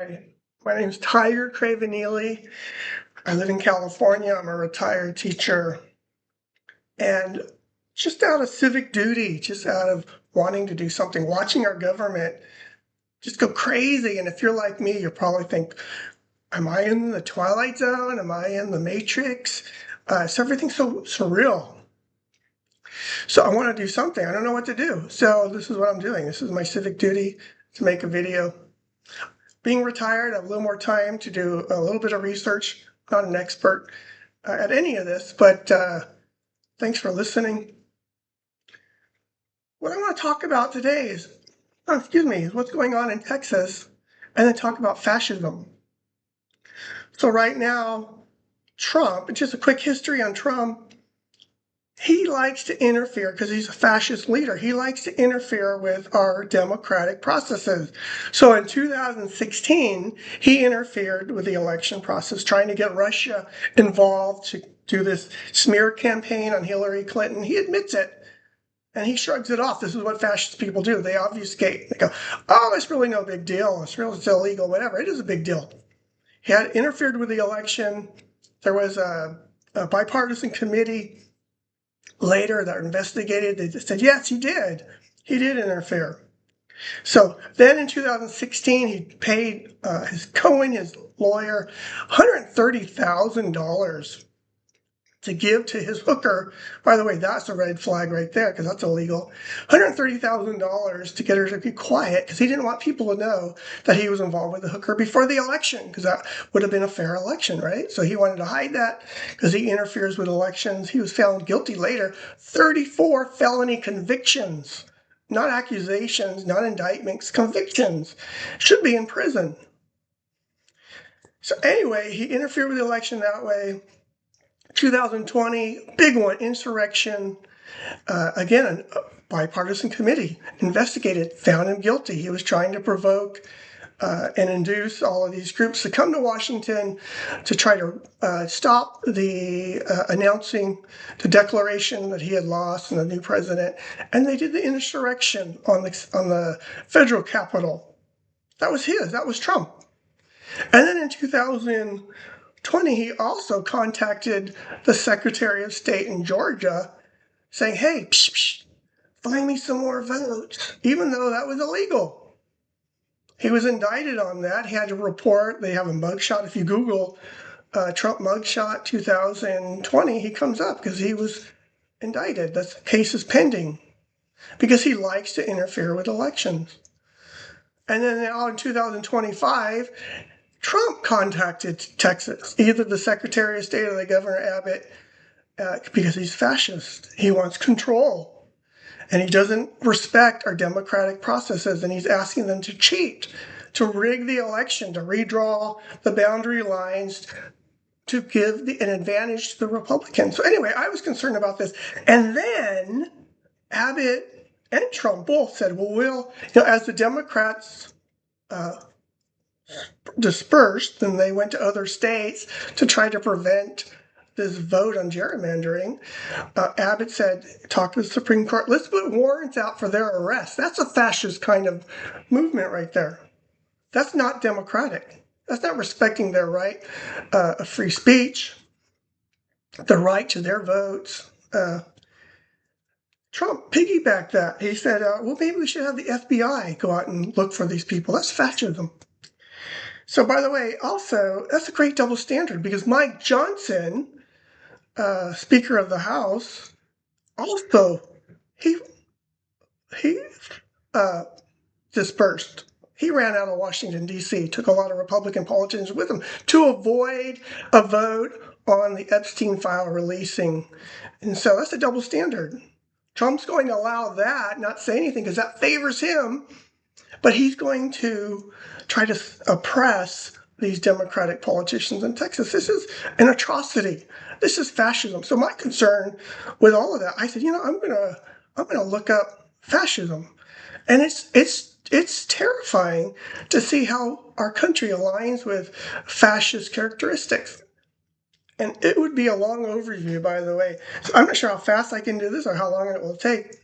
Hi, my name is Tiger Cravenili. I live in California. I'm a retired teacher. And just out of civic duty, just out of wanting to do something, watching our government just go crazy. And if you're like me, you'll probably think, am I in the Twilight Zone? Am I in the Matrix? So everything's so surreal. So I want to do something. I don't know what to do. So this is what I'm doing. This is my civic duty to make a video. Being retired, I have a little more time to do a little bit of research. I'm not an expert at any of this, but thanks for listening. What I want to talk about today is, what's going on in Texas, and then talk about fascism. So right now, Trump, just a quick history on Trump, he likes to interfere because he's a fascist leader. He likes to interfere with our democratic processes. So in 2016, he interfered with the election process, trying to get Russia involved to do this smear campaign on Hillary Clinton. He admits it. And he shrugs it off. This is what fascist people do. They obfuscate. They go, oh, it's really no big deal. It's illegal, whatever. It is a big deal. He had interfered with the election. There was a bipartisan committee later that investigated. They just said, yes, he did. He did interfere. So then in 2016, he paid his lawyer, $130,000 to give to his hooker. By the way, that's a red flag right there because that's illegal. $130,000 to get her to be quiet because he didn't want people to know that he was involved with the hooker before the election because that would have been a fair election, right? So he wanted to hide that because he interferes with elections. He was found guilty later. 34 felony convictions, not accusations, not indictments, convictions. Should be in prison. So anyway, he interfered with the election that way. 2020, big one, insurrection. Again, a bipartisan committee investigated, found him guilty. He was trying to provoke and induce all of these groups to come to Washington to try to stop the announcing the declaration that he had lost and the new president. And they did the insurrection on the federal Capitol. That was his. That was Trump. And then in 2020, he also contacted the Secretary of State in Georgia saying, hey, find me some more votes, even though that was illegal. He was indicted on that. He had to report. They have a mugshot. If you Google Trump mugshot 2020, he comes up because he was indicted. The case is pending because he likes to interfere with elections. And then now in 2025, Trump contacted Texas, either the Secretary of State or the Governor Abbott, because he's fascist. He wants control. And he doesn't respect our democratic processes. And he's asking them to cheat, to rig the election, to redraw the boundary lines, to give an advantage to the Republicans. So anyway, I was concerned about this. And then Abbott and Trump both said, well, as the Democrats dispersed, then they went to other states to try to prevent this vote on gerrymandering. Abbott said, talk to the Supreme Court, let's put warrants out for their arrest. That's a fascist kind of movement right there. That's not democratic. That's not respecting their right of free speech, the right to their votes. Trump piggybacked that. He said, well, maybe we should have the FBI go out and look for these people. That's fascism. So, by the way, also, that's a great double standard because Mike Johnson, Speaker of the House, also, he dispersed. He ran out of Washington, D.C., took a lot of Republican politicians with him to avoid a vote on the Epstein file releasing. And so that's a double standard. Trump's going to allow that, not say anything, because that favors him, but he's going to try to oppress these Democratic politicians in Texas. This is an atrocity. This is fascism. So my concern with all of that, I said, I'm gonna look up fascism, and it's terrifying to see how our country aligns with fascist characteristics. And it would be a long overview, by the way. So I'm not sure how fast I can do this or how long it will take.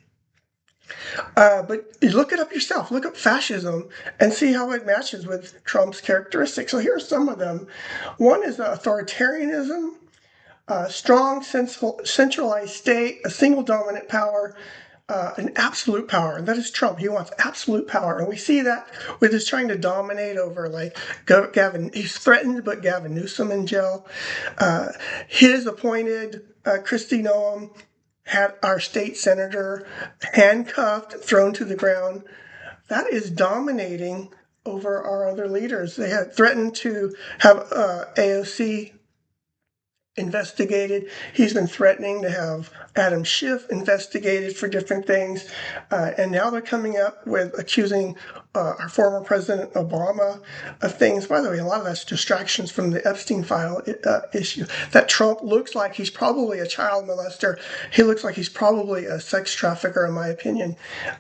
But you look it up yourself. Look up fascism and see how it matches with Trump's characteristics. So here are some of them. One is authoritarianism, strong centralized state, a single dominant power, an absolute power, and that is Trump. He wants absolute power, and we see that with his trying to dominate over like Gavin. He's threatened to put Gavin Newsom in jail. His appointed Kristi Noem had our state senator handcuffed, thrown to the ground. That is dominating over our other leaders. They had threatened to have AOC investigated. He's been threatening to have Adam Schiff investigated for different things. And now they're coming up with accusing our former President Obama of things. By the way, a lot of that's distractions from the Epstein file issue. That Trump looks like he's probably a child molester. He looks like he's probably a sex trafficker, in my opinion.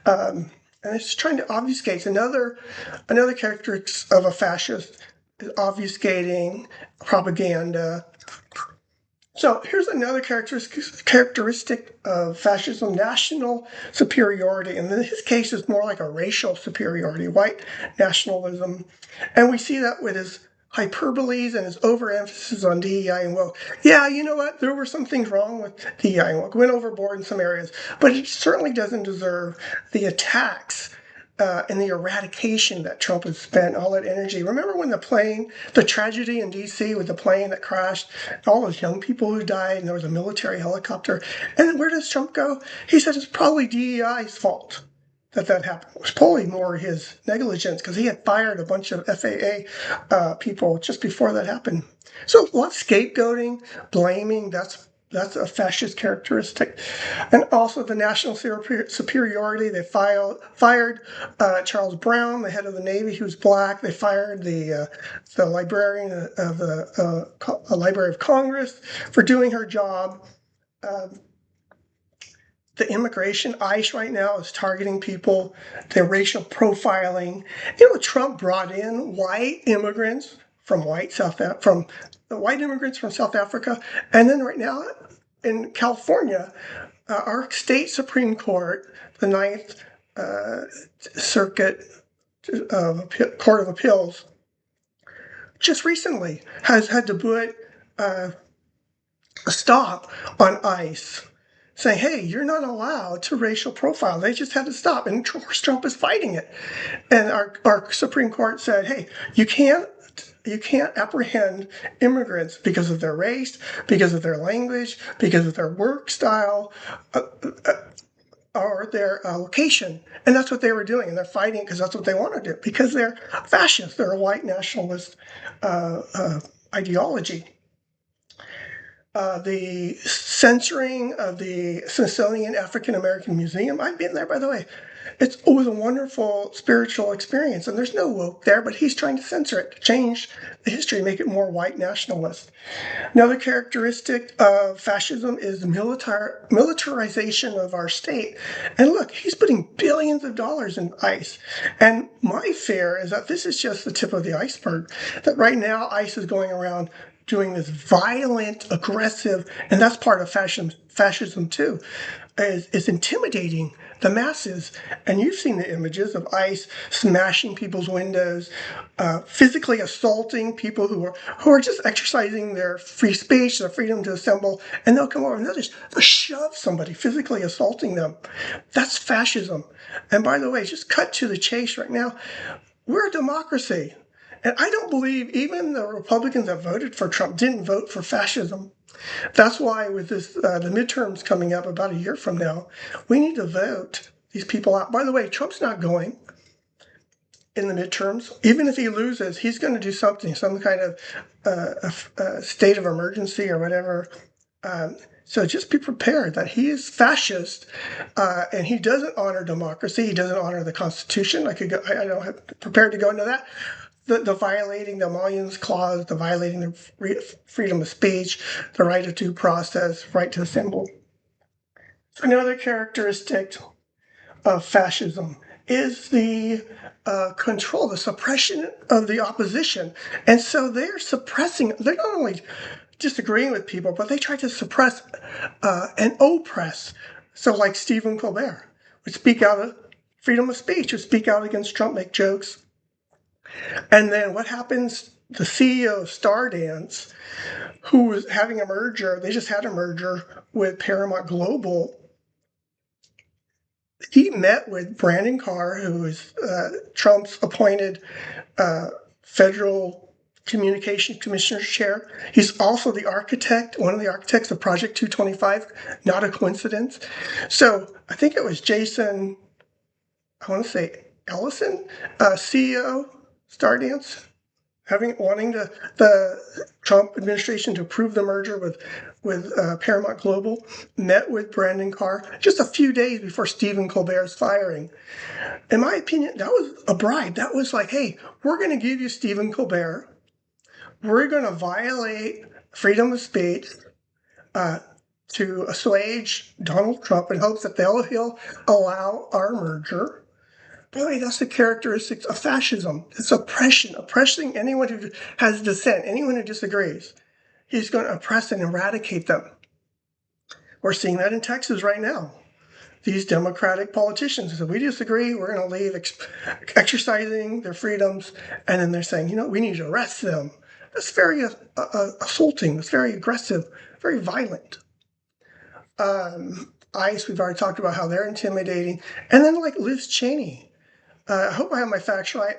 And it's trying to obfuscate. Another characteristic of a fascist is obfuscating propaganda. So here's another characteristic of fascism: national superiority. And in his case, it's more like a racial superiority, white nationalism. And we see that with his hyperboles and his overemphasis on DEI and woke. Yeah, you know what? There were some things wrong with DEI and woke. Went overboard in some areas. But it certainly doesn't deserve the attacks and the eradication that Trump has spent all that energy. Remember when the tragedy in D.C. with the plane that crashed, all those young people who died, and there was a military helicopter. And then where does Trump go? He said it's probably DEI's fault that happened. It was probably more his negligence because he had fired a bunch of FAA people just before that happened. So a lot of scapegoating, blaming, that's a fascist characteristic. And also the national superiority. They fired Charles Brown, the head of the Navy, who's black. They fired the librarian of the Library of Congress for doing her job. The immigration, ICE right now is targeting people. They're racial profiling. You know, Trump brought in white immigrants from the white immigrants from South Africa, and then right now in California, our state Supreme Court, the Ninth Circuit Court of Appeals, just recently has had to put a stop on ICE, saying, hey, you're not allowed to racial profile. They just had to stop. And of course, Trump is fighting it. And our Supreme Court said, hey, you can't apprehend immigrants because of their race, because of their language, because of their work style, or their location. And that's what they were doing. And they're fighting because that's what they want to do, because they're fascists. They're a white nationalist ideology. The censoring of the Smithsonian African American Museum. I've been there, by the way. It was a wonderful spiritual experience, and there's no woke there, but he's trying to censor it, to change the history, make it more white nationalist. Another characteristic of fascism is the militarization of our state. And look, he's putting billions of dollars in ICE. And my fear is that this is just the tip of the iceberg, that right now ICE is going around doing this violent, aggressive, and that's part of fascism too, is intimidating the masses. And you've seen the images of ICE smashing people's windows, physically assaulting people who are just exercising their free speech, their freedom to assemble, and they'll come over and they'll shove somebody, physically assaulting them. That's fascism. And by the way, just cut to the chase right now. We're a democracy. And I don't believe even the Republicans that voted for Trump didn't vote for fascism. That's why with this the midterms coming up about a year from now, we need to vote these people out. By the way, Trump's not going in the midterms. Even if he loses, he's going to do something, some kind of state of emergency or whatever. So just be prepared that he is fascist, and he doesn't honor democracy. He doesn't honor the Constitution. I don't have prepared to go into that. The violating the Emoluments Clause, the violating the freedom of speech, the right of due process, right to assemble. Another characteristic of fascism is the control, the suppression of the opposition. And so they're not only disagreeing with people, but they try to suppress and oppress. So like Stephen Colbert. would speak out of freedom of speech, would speak out against Trump, make jokes. And then what happens? The CEO of Stardance, who was having a merger, they just had a merger with Paramount Global. He met with Brandon Carr, who is Trump's appointed Federal Communications Commissioner's chair. He's also the architect, one of the architects of Project 225, not a coincidence. So I think it was Jason, I want to say Ellison, CEO, Stardance, wanting the Trump administration to approve the merger with Paramount Global, met with Brandon Carr just a few days before Stephen Colbert's firing. In my opinion, that was a bribe. That was like, hey, we're going to give you Stephen Colbert. We're going to violate freedom of speech to assuage Donald Trump in hopes that he'll allow our merger. By the way, that's the characteristics of fascism. It's oppression, oppressing anyone who has dissent, anyone who disagrees. He's going to oppress and eradicate them. We're seeing that in Texas right now. These Democratic politicians, if we disagree, we're going to leave exercising their freedoms, and then they're saying, we need to arrest them. That's very assaulting. That's very aggressive, very violent. ICE, we've already talked about how they're intimidating. And then like Liz Cheney. I hope I have my facts right.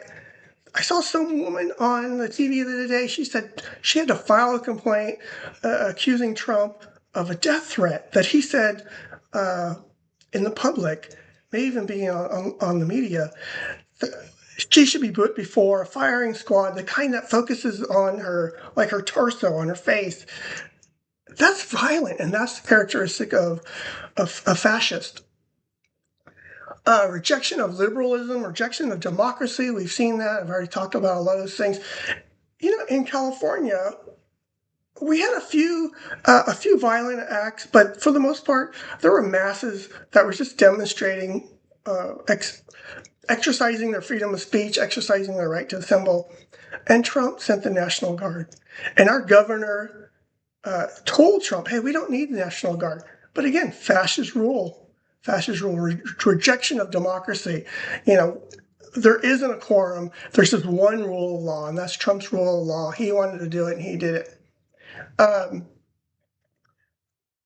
I saw some woman on the TV the other day. She said she had to file a complaint accusing Trump of a death threat that he said in the public, may even be on the media. She should be put before a firing squad, the kind that focuses on her, like her torso, on her face. That's violent, and that's the characteristic of a fascist. Rejection of liberalism, rejection of democracy. We've seen that. I've already talked about a lot of those things. In California, we had a few violent acts, but for the most part, there were masses that were just demonstrating, exercising their freedom of speech, exercising their right to assemble. And Trump sent the National Guard. And our governor told Trump, hey, we don't need the National Guard. But again, fascist rule, rejection of democracy. There isn't a quorum. There's just one rule of law, and that's Trump's rule of law. He wanted to do it, and he did it.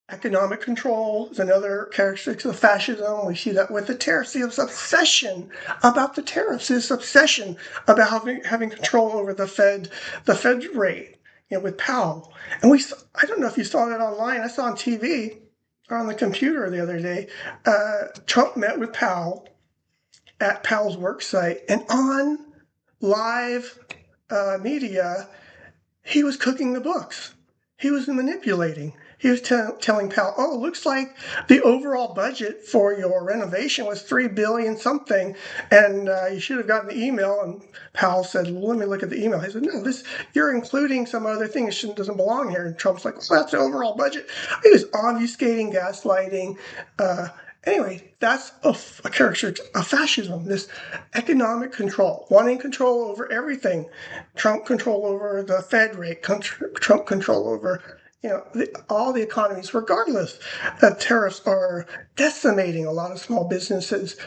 Economic control is another characteristic of fascism. We see that with the tariffs. This obsession about the tariffs, this obsession about having control over the Fed rate, with Powell. And I don't know if you saw that online. I saw on TV or on the computer the other day. Trump met with Powell at Powell's work site, and on live media, he was cooking the books. He was manipulating. He was telling Powell, oh, it looks like the overall budget for your renovation was $3 billion something, and you should have gotten the email. And Powell said, well, let me look at the email. He said, no, you're including some other thing that doesn't belong here. And Trump's like, well, that's the overall budget. He was obfuscating, gaslighting. Anyway, that's a character of fascism, this economic control, wanting control over everything. Trump control over the Fed rate, Trump control over all the economies, regardless. Tariffs are decimating a lot of small businesses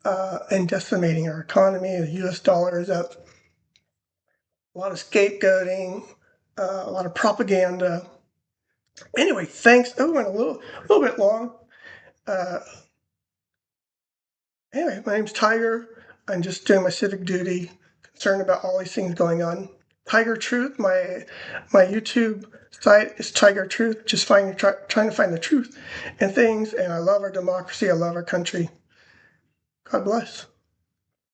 and decimating our economy. The U.S. dollar is up. A lot of scapegoating, a lot of propaganda. Anyway, thanks. Oh, went a little bit long. Anyway, my name's Tiger. I'm just doing my civic duty, concerned about all these things going on. Tiger Truth, my YouTube site is Tiger Truth, just trying to find the truth in things, and I love our democracy, I love our country. God bless.